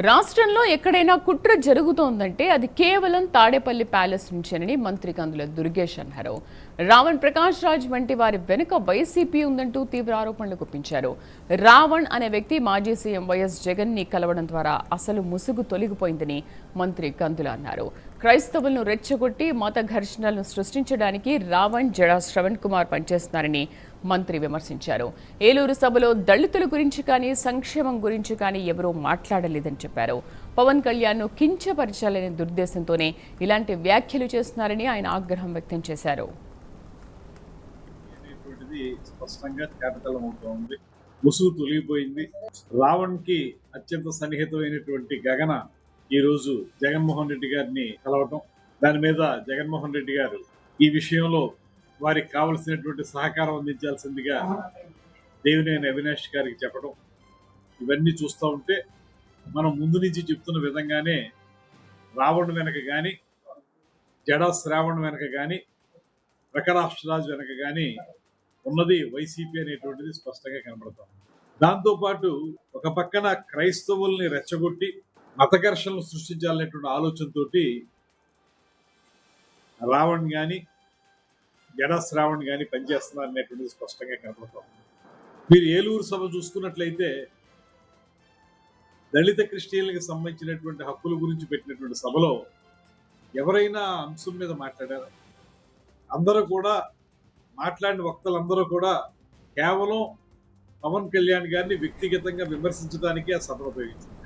రాష్ట్రంలో ఎక్కడైనా కుట్ర జరుగుతోందంటే అది కేవలం తాడేపల్లి ప్యాలెస్ నుంచేనని మంత్రి కందుల దుర్గేష్ అన్నారు. రావణ్ ప్రకాష్ రాజ్ వంటి వారి వెనుక వైసీపీ ఉందంటూ తీవ్ర ఆరోపణలు గుప్పించారు. రావణ్ అనే వ్యక్తి మాజీ సీఎం వైఎస్ జగన్ ని కలవడం ద్వారా అసలు ముసుగు తొలగిపోయిందని మంత్రి కందుల అన్నారు. క్రైస్తవులను రెచ్చగొట్టి మత ఘర్షణలను సృష్టించడానికి రావణ్ జడా శ్రవణ్ కుమార్ పనిచేస్తున్నారని మంత్రి విమర్శించారు. ఏలూరు సభలో దళితుల గురించి కానీ సంక్షేమం గురించి కానీ ఎవరూ మాట్లాడలేదని చెప్పారు. పవన్ కళ్యాణ్ ను కించపరచాలనే దుర్దేశంతోనే ఇలాంటి వ్యాఖ్యలు చేస్తున్నారని ఆయన ఆగ్రహం వ్యక్తం చేశారు. ముసుగు తొలగిపోయింది. రావణ్ కి అత్యంత సన్నిహితమైనటువంటి గగన ఈ రోజు జగన్మోహన్ రెడ్డి గారిని కలవటం, దాని మీద జగన్మోహన్ రెడ్డి గారు ఈ విషయంలో వారికి కావలసినటువంటి సహకారం అందించాల్సిందిగా దేవినేని అవినాష్ గారికి చెప్పడం, ఇవన్నీ చూస్తూ ఉంటే మనం ముందు నుంచి చెప్తున్న విధంగానే రావణ్ వెనక కానీ, జడా శ్రావణ్ వెనక కానీ, ప్రకాష్ రాజ్ వెనక కానీ ఉన్నది వైసీపీ అనేటువంటిది స్పష్టంగా కనబడుతుంది. దాంతోపాటు ఒక పక్కన క్రైస్తవుల్ని రెచ్చగొట్టి మత ఘర్షణలు సృష్టించాలనేటువంటి ఆలోచనతో రావణ్ కానీ జడా శ్రావణ్ కానీ పనిచేస్తున్నారు అనేటువంటిది స్పష్టంగా కనబడుతుంది. మీరు ఏలూరు సభ చూసుకున్నట్లయితే దళిత క్రిస్టియన్లకు సంబంధించినటువంటి హక్కుల గురించి పెట్టినటువంటి సభలో ఎవరైనా అంశం మీద మాట్లాడారా? అందరూ కూడా మాట్లాడిన వక్తలందరూ కూడా కేవలం పవన్ కళ్యాణ్ గారిని వ్యక్తిగతంగా విమర్శించడానికి ఆ సభను ఉపయోగించారు.